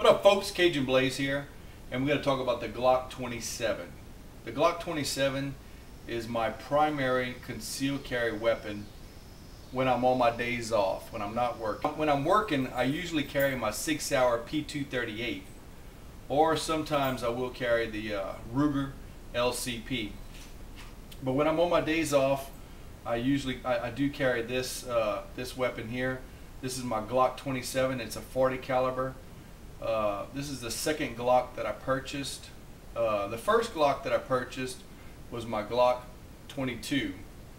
What up, folks? Cajun Blaze here, and we're going to talk about the Glock 27. The Glock 27 is my primary concealed carry weapon when I'm on my days off, when I'm not working. When I'm working, I usually carry my Sig P238, or sometimes I will carry the Ruger LCP. But when I'm on my days off, I do carry this this weapon here. This is my Glock 27. It's a 40 caliber. This is the second Glock that I purchased. The first Glock that I purchased was my Glock 22,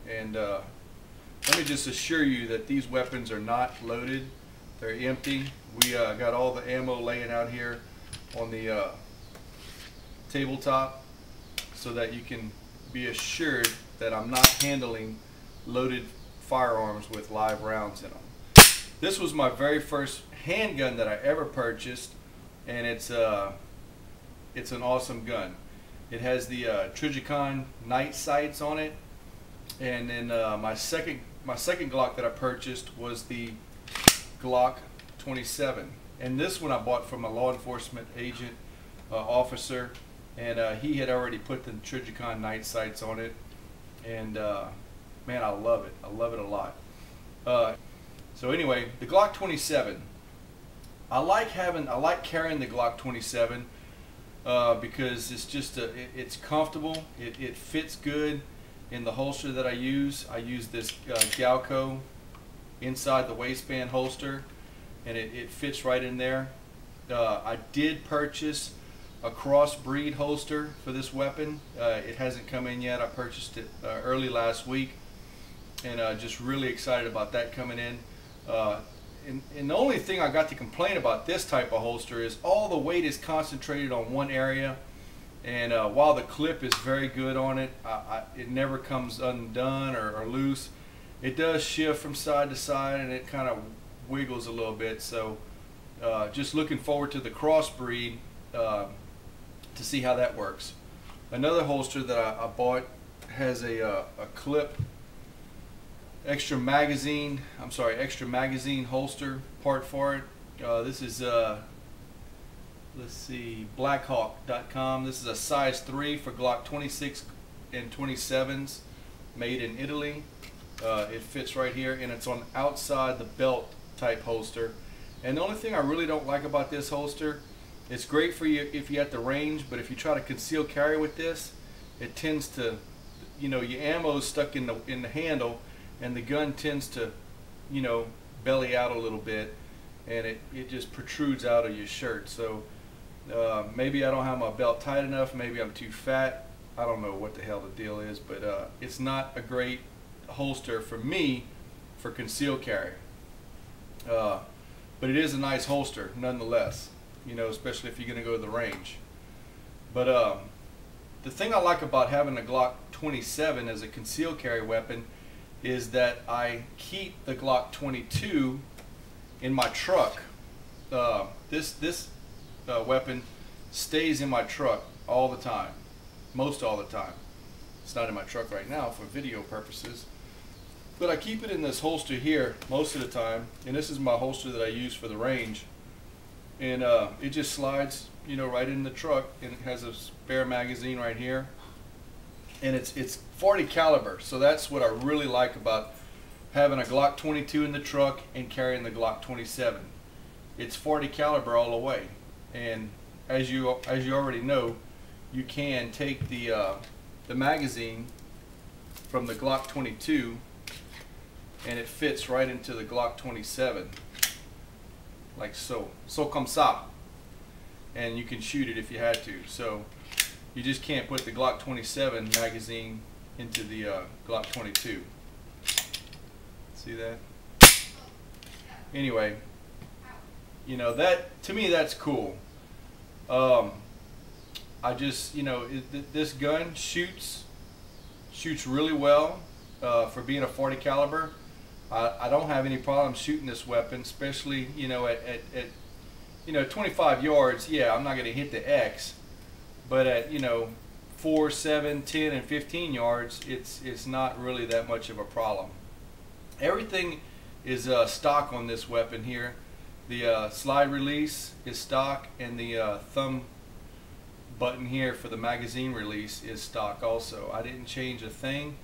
and let me just assure you that these weapons are not loaded. They're empty. We got all the ammo laying out here on the tabletop so that you can be assured that I'm not handling loaded firearms with live rounds in them. This was my very first handgun that I ever purchased, and it's an awesome gun. It has the Cajun night sights on it, and then my second Glock that I purchased was the Glock 27, and this one I bought from a law enforcement agent officer, and he had already put the Cajun night sights on it, and man, I love it. I love it a lot. So anyway, the Glock 27. I like carrying the Glock 27 because it's just it's comfortable. It fits good in the holster that I use. I use this Galco inside the waistband holster, and it fits right in there. I did purchase a crossbreed holster for this weapon. It hasn't come in yet. I purchased it early last week, and just really excited about that coming in. And the only thing I got to complain about this type of holster is all the weight is concentrated on one area, and while the clip is very good on it, it never comes undone or loose. It does shift from side to side, and it kind of wiggles a little bit. So just looking forward to the crossbreed to see how that works. Another holster that I bought has a clip extra magazine holster part for it. This is let's see, blackhawk.com. This is a size 3 for Glock 26 and 27s, made in Italy. It fits right here, and it's on outside the belt type holster. And the only thing I really don't like about this holster, it's great for you if you're at the range, but if you try to conceal carry with this, it tends to, you know, your ammo is stuck in the handle, and the gun tends to, you know, belly out a little bit, and it just protrudes out of your shirt. So maybe I don't have my belt tight enough, maybe I'm too fat, I don't know what the hell the deal is, but it's not a great holster for me for concealed carry. But it is a nice holster nonetheless, you know, especially if you're going to go to the range. But the thing I like about having a Glock 27 as a concealed carry weapon is that I keep the Glock 22 in my truck. This weapon stays in my truck all the time, most all the time. It's not in my truck right now for video purposes, but I keep it in this holster here most of the time, and this is my holster that I use for the range, and it just slides, you know, right in the truck, and it has a spare magazine right here. And it's 40 caliber, so that's what I really like about having a Glock 22 in the truck and carrying the Glock 27. It's 40 caliber all the way, and as you already know, you can take the magazine from the Glock 22, and it fits right into the Glock 27, like so comme ça, and you can shoot it if you had to. So you just can't put the Glock 27 magazine into the Glock 22. See that? Anyway, you know, that to me that's cool. I just, you know, this gun shoots really well for being a 40 caliber. I don't have any problem shooting this weapon, especially, you know, at you know, 25 yards. Yeah, I'm not going to hit the X. But at, you know, 4, 7, 10, and 15 yards, it's not really that much of a problem. Everything is stock on this weapon here. The slide release is stock, and the thumb button here for the magazine release is stock also. I didn't change a thing.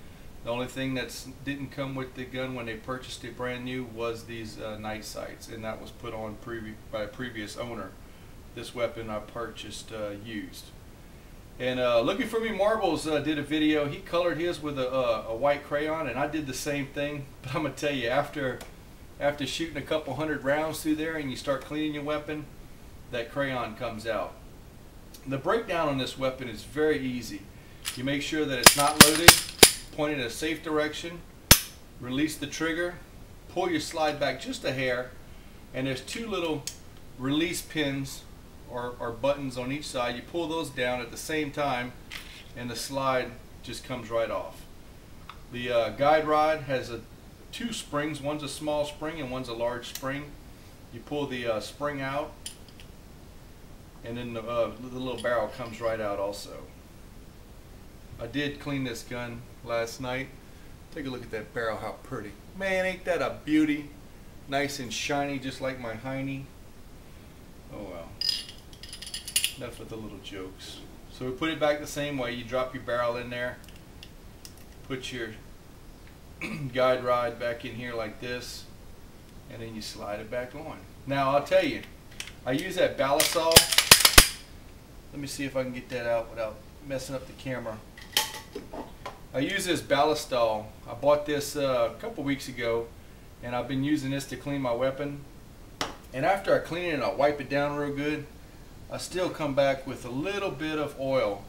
The only thing that didn't come with the gun when they purchased it brand new was these night sights, and that was put on by a previous owner. This weapon I purchased used. And Looking for Me Marbles did a video. He colored his with a white crayon, and I did the same thing. But I'm gonna tell you, after shooting a couple hundred rounds through there and you start cleaning your weapon, that crayon comes out. The breakdown on this weapon is very easy. You make sure that it's not loaded, point it in a safe direction, release the trigger, pull your slide back just a hair, and there's two little release pins or buttons on each side. You pull those down at the same time and the slide just comes right off. The guide rod has two springs. One's a small spring and one's a large spring. You pull the spring out, and then the little barrel comes right out also. I did clean this gun last night. Take a look at that barrel, how pretty. Man, ain't that a beauty? Nice and shiny, just like my hiney. Oh well. Enough with the little jokes. So we put it back the same way. You drop your barrel in there, put your guide rod back in here like this, and then you slide it back on. Now I'll tell you, I use that balisol. Let me see if I can get that out without messing up the camera. I use this balisol. I bought this a couple weeks ago, and I've been using this to clean my weapon. And after I clean it and I wipe it down real good, I still come back with a little bit of oil.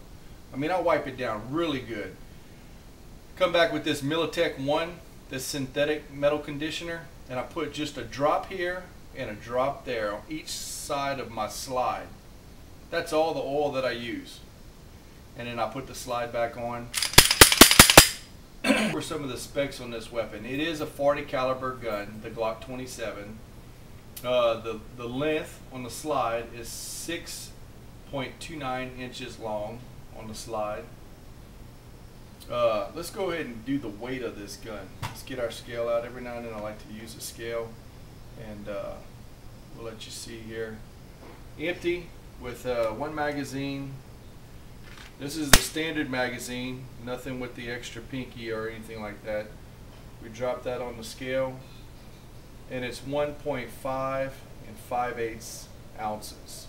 I mean, I wipe it down really good. Come back with this Militech 1, this synthetic metal conditioner, and I put just a drop here and a drop there on each side of my slide. That's all the oil that I use. And then I put the slide back on. For some of the specs on this weapon, it is a 40 caliber gun, the Glock 27. The length on the slide is 6.29 inches long on the slide. Let's go ahead and do the weight of this gun. Let's get our scale out. Every now and then I like to use a scale, and we'll let you see here. Empty with one magazine. This is the standard magazine, nothing with the extra pinky or anything like that. We drop that on the scale, and it's 1.5 5/8 ounces.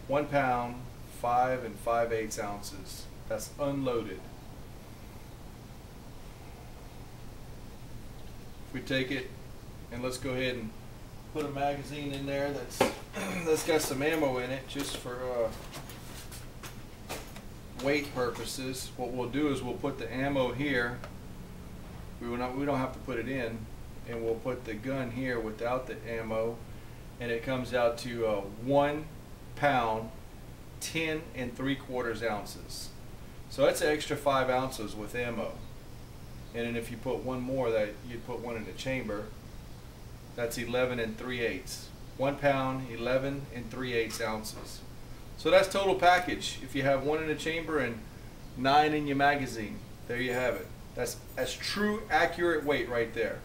1 pound, 5 5/8 ounces. That's unloaded. If we take it, and let's go ahead and put a magazine in there that's got some ammo in it, just for weight purposes. What we'll do is we'll put the ammo here. We don't have to put it in, and we'll put the gun here without the ammo, and it comes out to 1 pound, 10 3/4 ounces. So that's an extra 5 ounces with ammo. And then if you put one more, that you'd put one in the chamber, that's 11 3/8. 1 pound, 11 3/8 ounces. So that's total package. If you have one in the chamber and 9 in your magazine, there you have it. That's true, accurate weight right there.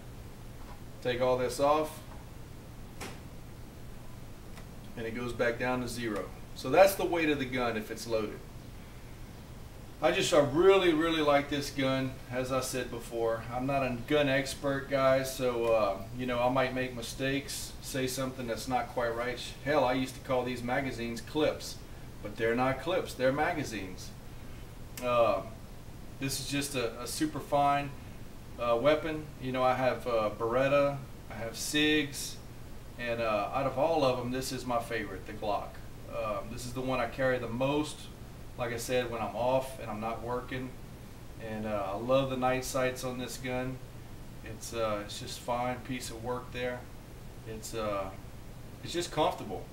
Take all this off, and it goes back down to 0. So that's the weight of the gun if it's loaded. I really like this gun. As I said before, I'm not a gun expert, guys, so you know, I might make mistakes, say something that's not quite right. Hell, I used to call these magazines clips, but they're not clips, they're magazines. This is just a super fine weapon. You know, I have Beretta, I have Sigs, and out of all of them, this is my favorite, the Glock. This is the one I carry the most, like I said, when I'm off and I'm not working. And I love the night sights on this gun. It's just fine piece of work there. It's just comfortable.